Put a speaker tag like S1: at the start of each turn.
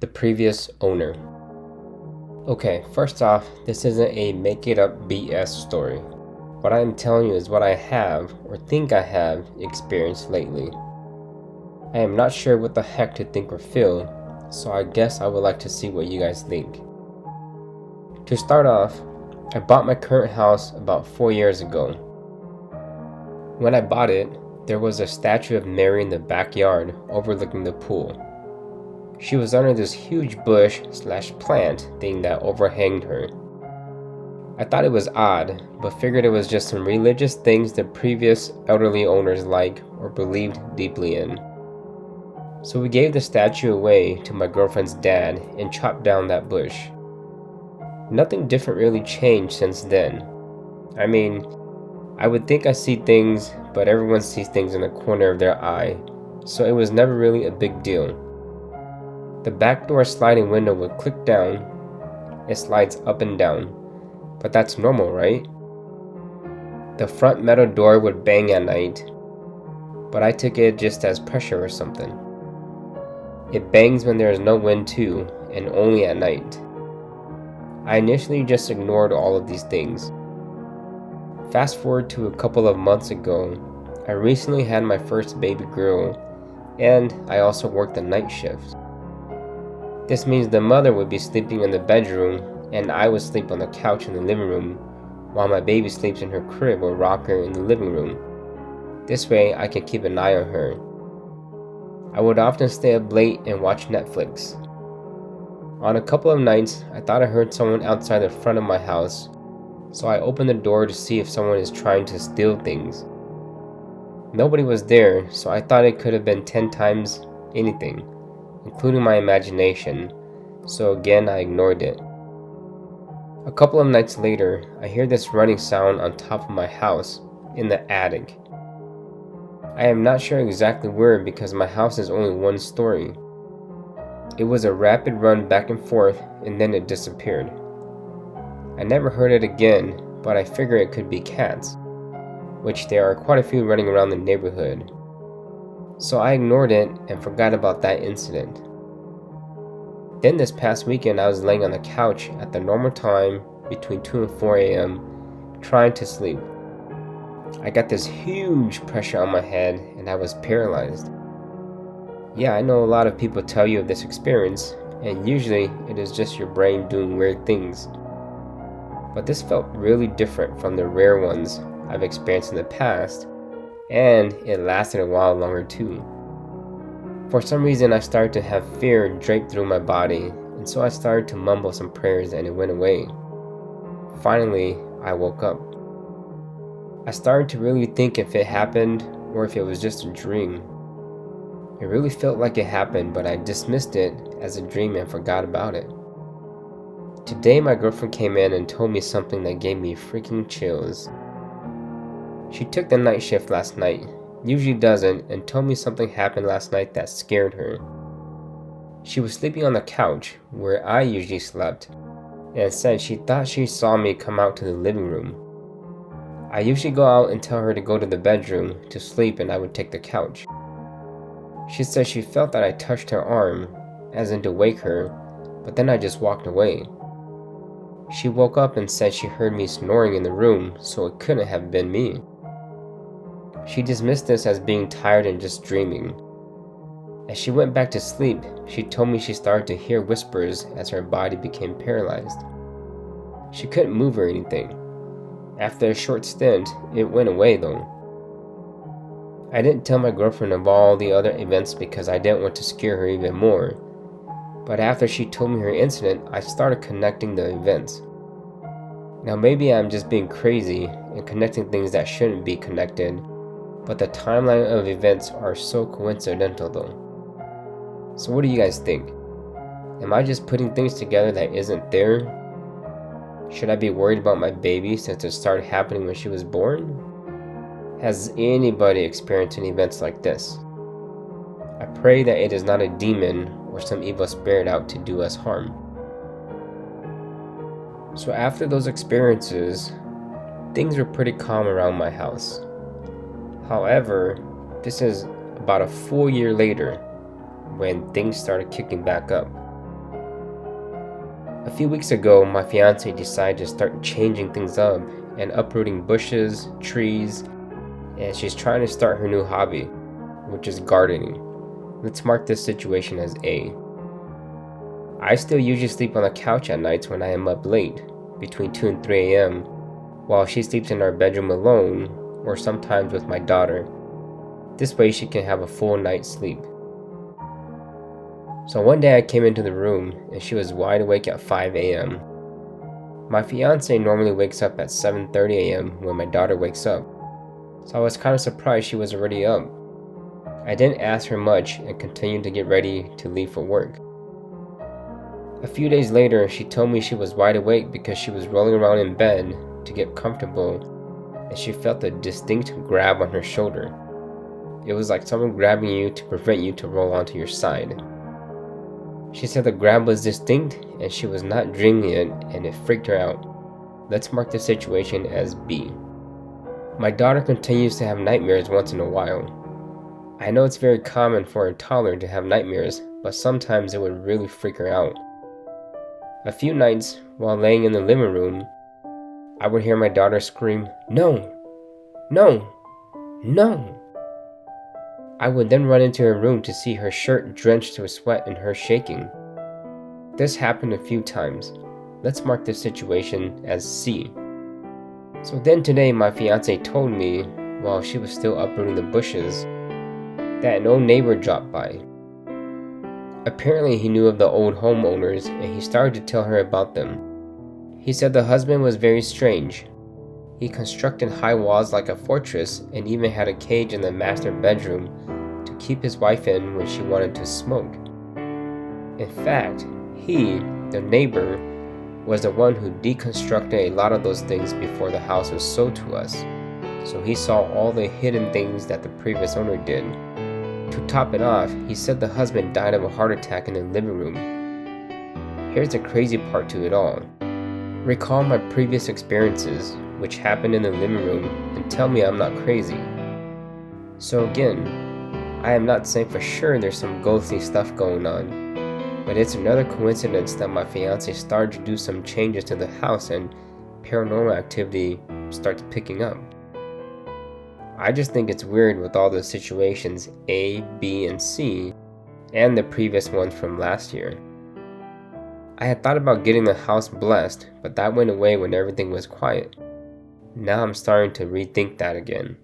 S1: the previous owner. Okay, first off, this isn't a make it up BS story. What I am telling you is what I have, or think I have, experienced lately. I am not sure what the heck to think or feel, so I guess I would like to see what you guys think. To start off, I bought my current house about 4 years ago. When I bought it, there was a statue of Mary in the backyard overlooking the pool. She was under this huge bush/plant thing that overhanged her. I thought it was odd, but figured it was just some religious things the previous elderly owners liked or believed deeply in. So we gave the statue away to my girlfriend's dad and chopped down that bush. Nothing different really changed since then. I mean, I would think I see things, but everyone sees things in the corner of their eye, so it was never really a big deal. The back door sliding window would click down. It slides up and down, but that's normal, right? The front metal door would bang at night, but I took it just as pressure or something. It bangs when there is no wind too, and only at night. I initially just ignored all of these things. Fast forward to a couple of months ago, I recently had my first baby girl, and I also worked the night shift. This means the mother would be sleeping in the bedroom, and I would sleep on the couch in the living room, while my baby sleeps in her crib or rocker in the living room. This way, I can keep an eye on her. I would often stay up late and watch Netflix. On a couple of nights, I thought I heard someone outside the front of my house, so I opened the door to see if someone is trying to steal things. Nobody was there, so I thought it could have been 10 times anything, including my imagination, so again I ignored it. A couple of nights later, I hear this running sound on top of my house, in the attic. I am not sure exactly where because my house is only one story. It was a rapid run back and forth and then it disappeared. I never heard it again, but I figure it could be cats, which there are quite a few running around the neighborhood. So I ignored it and forgot about that incident. Then this past weekend I was laying on the couch at the normal time between 2 and 4 a.m. trying to sleep. I got this huge pressure on my head and I was paralyzed. Yeah, I know a lot of people tell you of this experience, and usually it is just your brain doing weird things. But this felt really different from the rare ones I've experienced in the past, and it lasted a while longer too. For some reason I started to have fear draped through my body, and so I started to mumble some prayers and it went away. Finally, I woke up. I started to really think if it happened or if it was just a dream. It really felt like it happened, but I dismissed it as a dream and forgot about it. Today my girlfriend came in and told me something that gave me freaking chills. She took the night shift last night, usually doesn't, and told me something happened last night that scared her. She was sleeping on the couch, where I usually slept, and said she thought she saw me come out to the living room. I usually go out and tell her to go to the bedroom to sleep and I would take the couch. She said she felt that I touched her arm, as in to wake her, but then I just walked away. She woke up and said she heard me snoring in the room, so it couldn't have been me. She dismissed this as being tired and just dreaming. As she went back to sleep, she told me she started to hear whispers as her body became paralyzed. She couldn't move or anything. After a short stint, it went away though. I didn't tell my girlfriend of all the other events because I didn't want to scare her even more. But after she told me her incident, I started connecting the events. Now maybe I'm just being crazy and connecting things that shouldn't be connected, but the timeline of events are so coincidental though. So what do you guys think? Am I just putting things together that isn't there? Should I be worried about my baby since it started happening when she was born? Has anybody experienced any events like this? I pray that it is not a demon or some evil spirit out to do us harm. So after those experiences, things were pretty calm around my house. However, this is about a full year later when things started kicking back up. A few weeks ago, my fiance decided to start changing things up and uprooting bushes, trees, and she's trying to start her new hobby, which is gardening. Let's mark this situation as A. I still usually sleep on the couch at nights when I am up late, between 2 and 3 a.m., while she sleeps in our bedroom alone, or sometimes with my daughter. This way she can have a full night's sleep. So one day I came into the room and she was wide awake at 5 a.m. My fiance normally wakes up at 7:30 a.m. when my daughter wakes up, so I was kind of surprised she was already up. I didn't ask her much and continued to get ready to leave for work. A few days later, she told me she was wide awake because she was rolling around in bed to get comfortable and she felt a distinct grab on her shoulder. It was like someone grabbing you to prevent you to roll onto your side. She said the grab was distinct and she was not dreaming it and it freaked her out. Let's mark the situation as B. My daughter continues to have nightmares once in a while. I know it's very common for a toddler to have nightmares, but sometimes it would really freak her out. A few nights, while laying in the living room, I would hear my daughter scream, "No! No! No!" I would then run into her room to see her shirt drenched to sweat and her shaking. This happened a few times. Let's mark this situation as C. So then today my fiance told me, while she was still uprooting the bushes, that an old neighbor dropped by. Apparently he knew of the old homeowners and he started to tell her about them. He said the husband was very strange. He constructed high walls like a fortress and even had a cage in the master bedroom to keep his wife in when she wanted to smoke. In fact, he, the neighbor, was the one who deconstructed a lot of those things before the house was sold to us. So he saw all the hidden things that the previous owner did. To top it off, he said the husband died of a heart attack in the living room. Here's the crazy part to it all. Recall my previous experiences, which happened in the living room, and tell me I'm not crazy. So again, I am not saying for sure there's some ghostly stuff going on, but it's another coincidence that my fiance started to do some changes to the house and paranormal activity starts picking up. I just think it's weird with all the situations A, B, and C, and the previous ones from last year. I had thought about getting the house blessed, but that went away when everything was quiet. Now I'm starting to rethink that again.